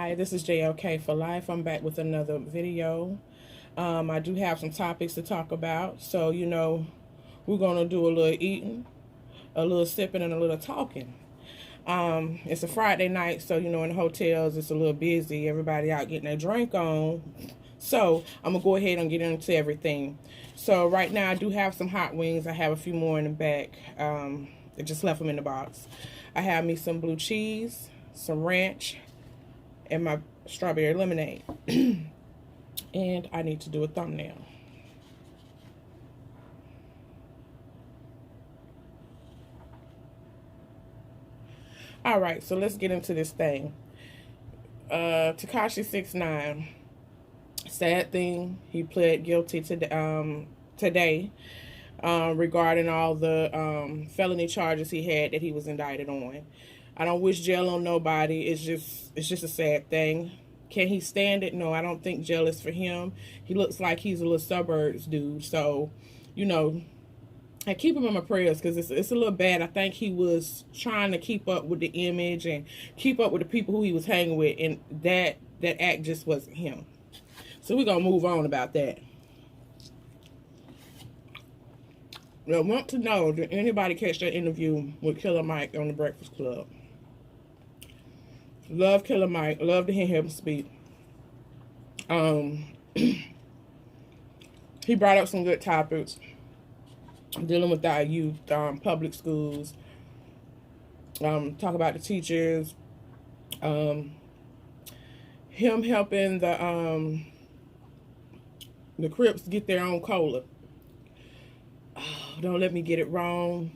Hi, this is JLK for Life. I'm back with another video. I do have some topics to talk about. So, we're going to do a little eating, a little sipping, and a little talking. It's a Friday night, so, in the hotels, it's a little busy. Everybody out getting their drink on. So, I'm going to go ahead and get into everything. So, right now, I do have some hot wings. I have a few more in the back. I just left them in the box. I have me some blue cheese, some ranch, and my strawberry lemonade. And I need to do a thumbnail. All right, so let's get into this thing. Tekashi 6ix9ine, sad thing, he pled guilty today regarding all the felony charges he had that he was indicted on. I don't wish jail on nobody. It's just a sad thing. Can he stand it? No, I don't think jail is for him. He looks like he's a little suburbs dude. So, I keep him in my prayers because it's a little bad. I think he was trying to keep up with the image and keep up with the people who he was hanging with, and that act just wasn't him. So we're going to move on about that. I want to know, did anybody catch that interview with Killer Mike on the Breakfast Club? Love Killer Mike. Love to hear him speak. He brought up some good topics dealing with our youth, public schools. Talk about the teachers. Him helping the Crips get their own cola. Oh, don't let me get it wrong.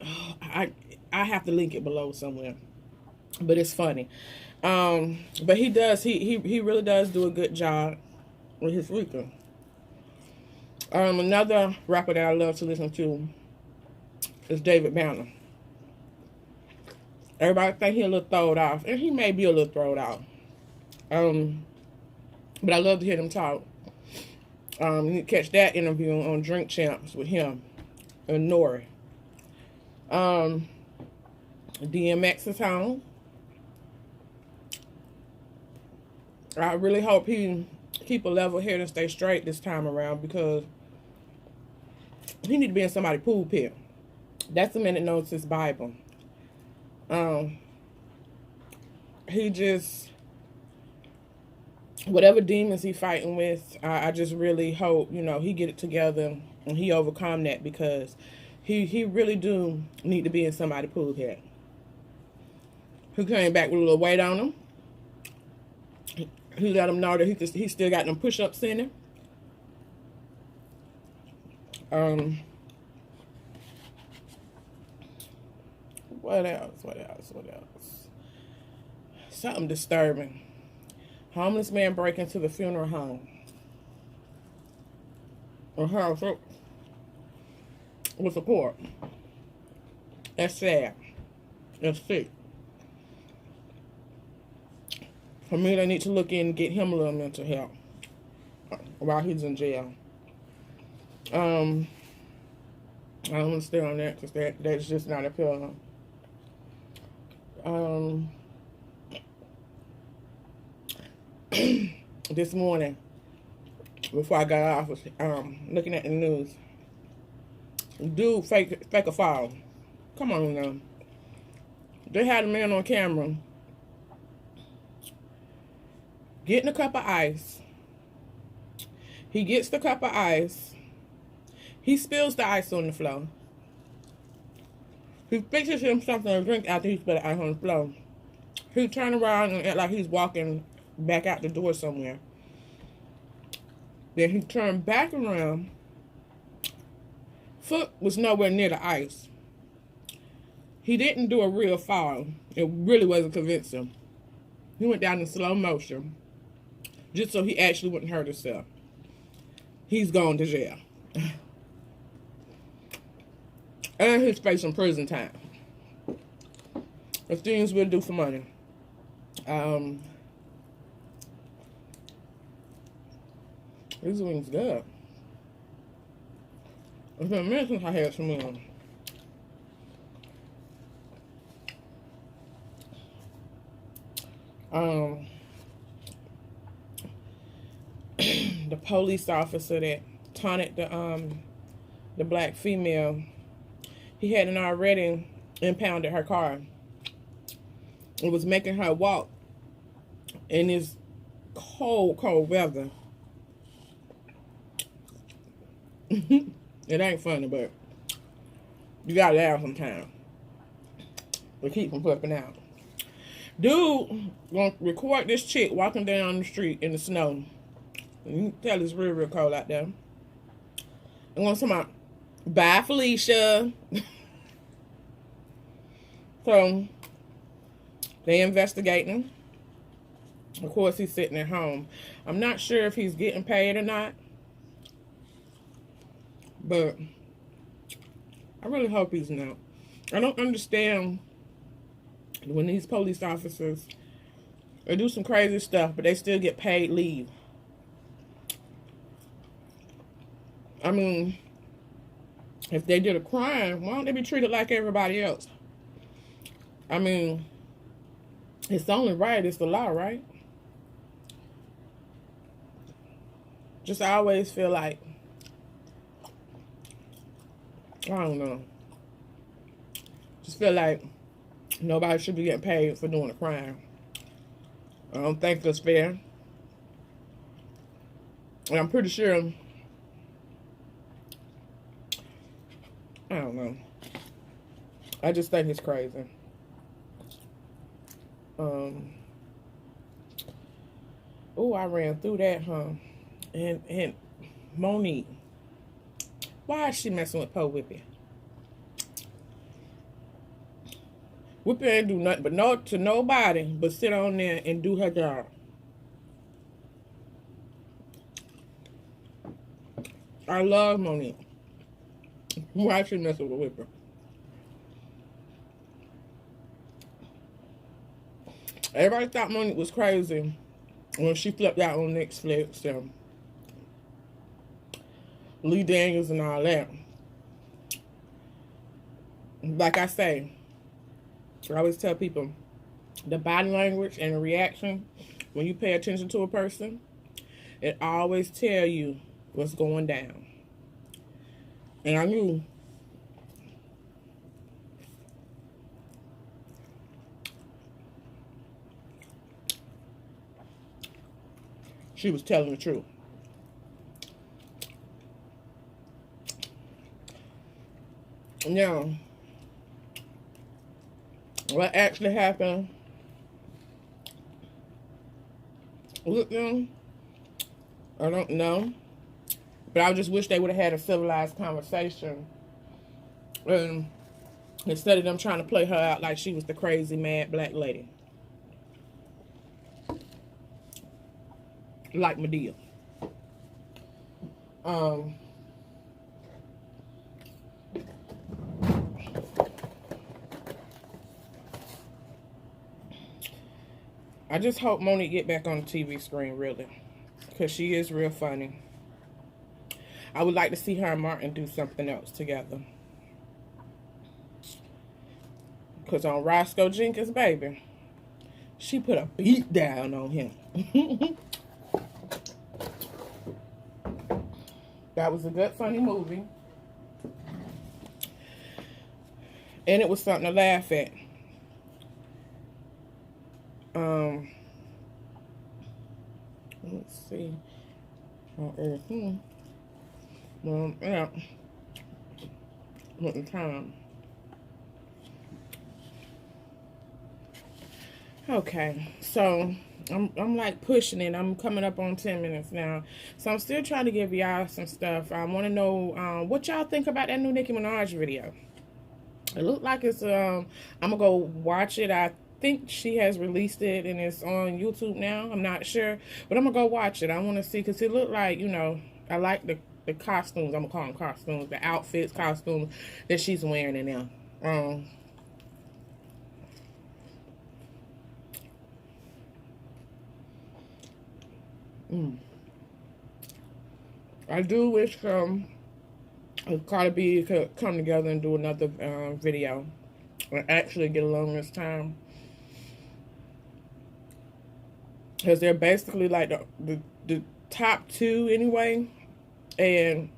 Oh, I have to link it below somewhere. But it's funny. But he really does do a good job with his speaking. Another rapper that I love to listen to is David Banner. Everybody think he a little throwed off, and he may be a little throwed off. But I love to hear them talk. You can catch that interview on Drink Champs with him and Nori. DMX is home. I really hope he keep a level head and stay straight this time around, because he need to be in somebody's pool pit. That's the man that knows his Bible. He just, whatever demons he fighting with, I just really hope, he get it together and he overcome that, because he really do need to be in somebody's pool pit. He came back with a little weight on him. He let him know that he still got them push-ups in him. What else? Something disturbing. Homeless man break into the funeral home. With support. That's sad. That's sick. For me, they need to look in and get him a little mental help while he's in jail. I don't want to stay on that because that's just not appealing. This morning, before I got off, was looking at the news. Dude fake a fall. Come on now. They had a man on camera getting a cup of ice. He gets the cup of ice. He spills the ice on the floor. He fixes him something to drink after he spilled the ice on the floor. He turned around and act like he's walking back out the door somewhere. Then he turned back around. Foot was nowhere near the ice. He didn't do a real fall. It really wasn't convincing. He went down in slow motion, just so he actually wouldn't hurt himself. He's going to jail. And he's facing prison time. It's things we'll do for money. These wings good. It's been a minute since I had some of them. Um, the police officer that taunted the black female, he hadn't already impounded her car. It was making her walk in this cold weather. It ain't funny, but you gotta laugh sometimes to keep from flipping out. Dude gonna record this chick walking down the street in the snow. You can tell it's real cold out there. I'm gonna talk about, bye Felicia. So they investigating. Of course, he's sitting at home. I'm not sure if he's getting paid or not, but I really hope he's not. I don't understand when these police officers, they do some crazy stuff, but they still get paid leave. I mean, if they did a crime, why don't they be treated like everybody else? I mean, it's only right. It's the law, right? Just I always feel like, I don't know. Just feel like nobody should be getting paid for doing a crime. I don't think that's fair. And I'm pretty sure, I don't know. I just think it's crazy. Oh, I ran through that, huh? And Monique, why is she messing with Po Whippy? Whippy ain't do nothing but to nobody but sit on there and do her job. I love Monique. Why is she messing with Whippy? Everybody thought Monique was crazy when she flipped out on Netflix and Lee Daniels and all that. Like I say, I always tell people, the body language and the reaction, when you pay attention to a person, it always tell you what's going down. And I knew she was telling the truth. Now, what actually happened with them, I don't know. But I just wish they would have had a civilized conversation. Instead of them trying to play her out like she was the crazy, mad black lady. Like Madea. I just hope Monique get back on the TV screen, really. Because she is real funny. I would like to see her and Martin do something else together. Because on Roscoe Jenkins, baby, she put a beat down on him. That was a good, funny movie. And it was something to laugh at. Let's see. Well, yeah. What the time? Okay, so I'm like pushing it. I'm coming up on 10 minutes now. So I'm still trying to give y'all some stuff. I want to know what y'all think about that new Nicki Minaj video. It looked like it's I'm gonna go watch it. I think she has released it and it's on YouTube now. I'm not sure, but I'm gonna go watch it. I want to see, because it looked like, you know, I like the costumes. I'm gonna call them costumes, the outfits, costumes that she's wearing in there. I do wish Cardi B could come together and do another video and actually get along this time. because they're basically like the top two anyway, and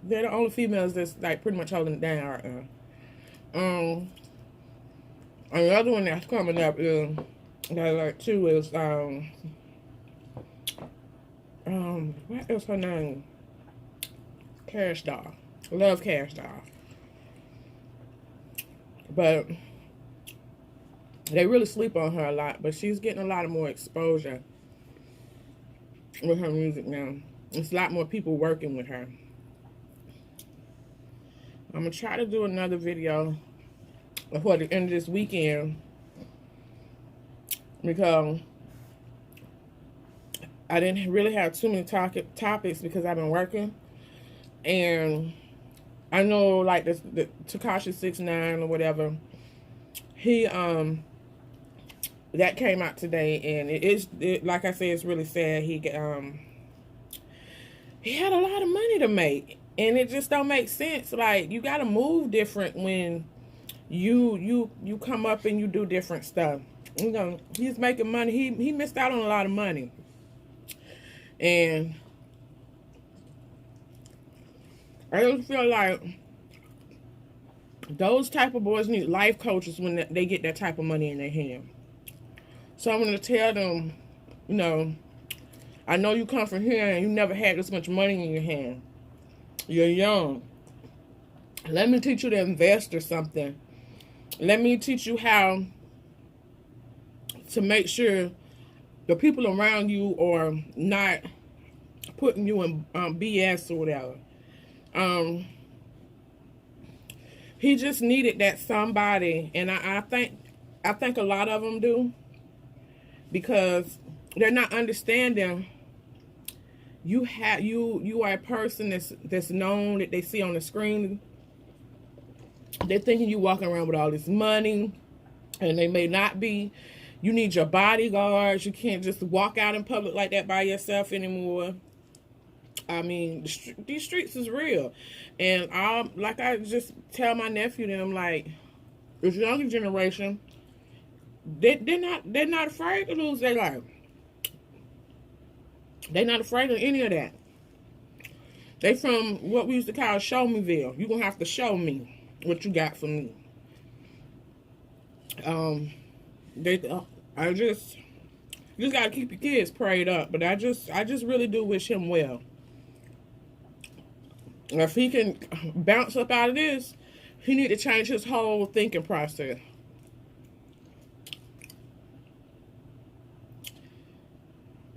they're the only females that's like pretty much holding it down right now. Another one that's coming up is that I like too is what is her name? Cash Doll. Love Cash Doll. But they really sleep on her a lot, but she's getting a lot of more exposure with her music now. It's a lot more people working with her. I'm gonna try to do another video before the end of this weekend, because I didn't really have too many topics because I've been working. And I know like the Tekashi 6ix9ine or whatever, he that came out today, and it like I said, it's really sad. He had a lot of money to make, and it just don't make sense. Like, you gotta move different when you come up and you do different stuff. You know, he's making money. He missed out on a lot of money. And I just feel like those type of boys need life coaches when they get that type of money in their hand. So I'm going to tell them, you know, I know you come from here and you never had this much money in your hand. You're young. Let me teach you to invest or something. Let me teach you how to make sure the people around you are not putting you in BS or whatever. He just needed that somebody, and I think a lot of them do, because they're not understanding. You are a person that's known, that they see on the screen. They're thinking you walking around with all this money, and they may not be. You need your bodyguards. You can't just walk out in public like that by yourself anymore. I mean, these streets is real. And like I just tell my nephew them, like, this younger generation, they're not afraid to lose their life. They're not afraid of any of that. They from what we used to call show meville. You're going to have to show me what you got for me. I just got to keep your kids prayed up. But I just really do wish him well. If he can bounce up out of this, he need to change his whole thinking process.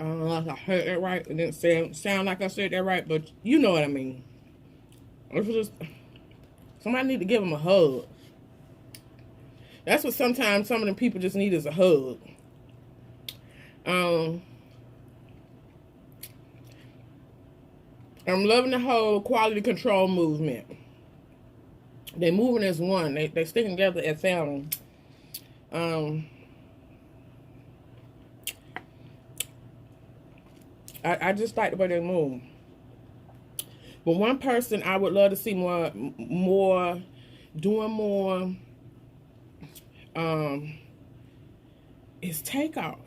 I don't know if I heard that right. It didn't sound like I said that right, but you know what I mean. It's just, somebody need to give him a hug. That's what sometimes some of them people just need, is a hug. I'm loving the whole quality control movement. They're moving as one. They sticking together as family. I just like the way they move. But one person I would love to see more doing more is Takeoff.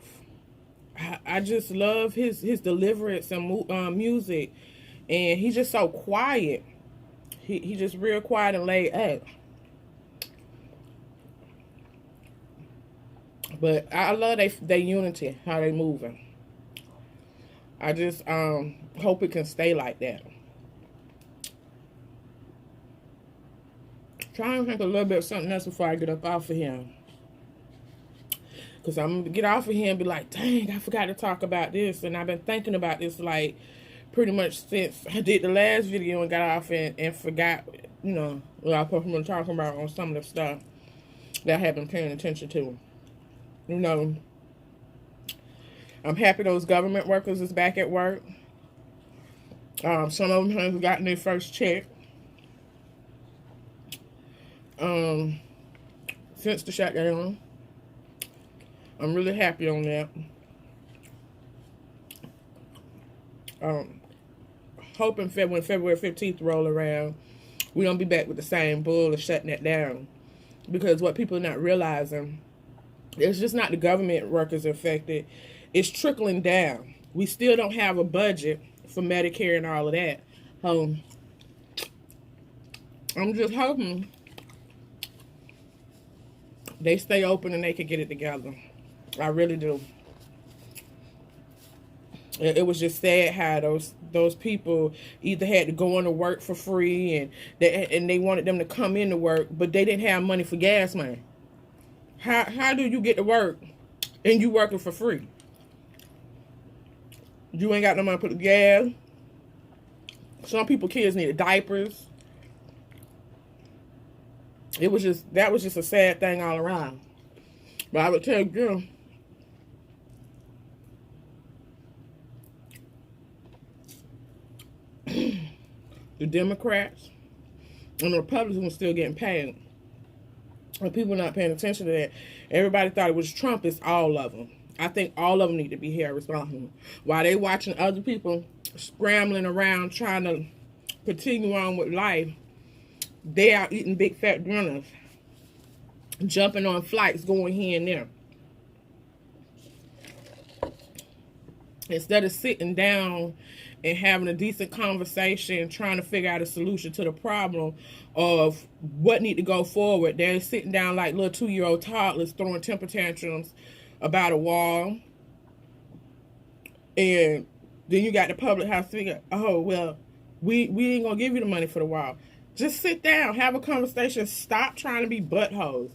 I just love his deliverance and music. And he's just so quiet. He just real quiet and laid up. But I love their unity, how they moving. I just hope it can stay like that. Try and think a little bit of something else before I get up off of him. Because I'm going to get off of here and be like, dang, I forgot to talk about this. And I've been thinking about this like pretty much since I did the last video and got off and forgot, you know, what I was supposed to be talking about on some of the stuff that I have been paying attention to. You know, I'm happy those government workers is back at work. Some of them have gotten their first check. Since the shutdown. I'm really happy on that. Hoping when February 15th roll around, we don't be back with the same bull of shutting that down. Because what people are not realizing, it's just not the government workers affected. it's trickling down. We still don't have a budget for Medicare and all of that. I'm just hoping they stay open and they can get it together. I really do. It was just sad how those people either had to go into work for free and they wanted them to come into work, but they didn't have money for gas money. How do you get to work and you working for free? You ain't got no money to put the gas. Some people, kids needed diapers. That was just a sad thing all around. But I would tell you, the Democrats and the Republicans were still getting paid. And people not paying attention to that. Everybody thought it was Trump. It's all of them. I think all of them need to be held responsible. While they watching other people scrambling around trying to continue on with life, they out eating big fat dinners, jumping on flights, going here and there. Instead of sitting down and having a decent conversation, trying to figure out a solution to the problem of what need to go forward, they're sitting down like little 2-year-old toddlers throwing temper tantrums about a wall. And then you got the public house figure, oh, well, we ain't going to give you the money for the wall. Just sit down, have a conversation, stop trying to be buttholes.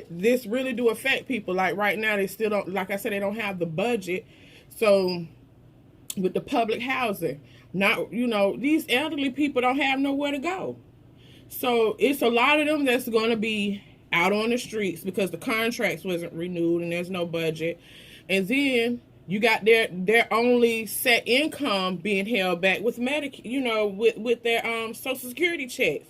This really do affect people. Like right now, they still don't, like I said, they don't have the budget. So with the public housing, not, these elderly people don't have nowhere to go. So it's a lot of them that's going to be out on the streets because the contracts wasn't renewed and there's no budget. And then you got their only set income being held back with Medicaid, with their Social Security checks.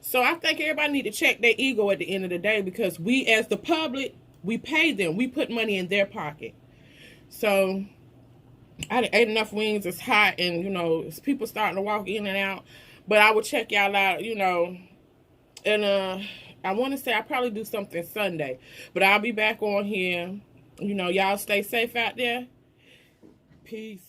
So I think everybody need to check their ego at the end of the day, because we as the public, we pay them. We put money in their pocket. So I ate enough wings. It's hot, and it's people starting to walk in and out. But I will check y'all out, and I want to say I'll probably do something Sunday, but I'll be back on here. Y'all stay safe out there. Peace.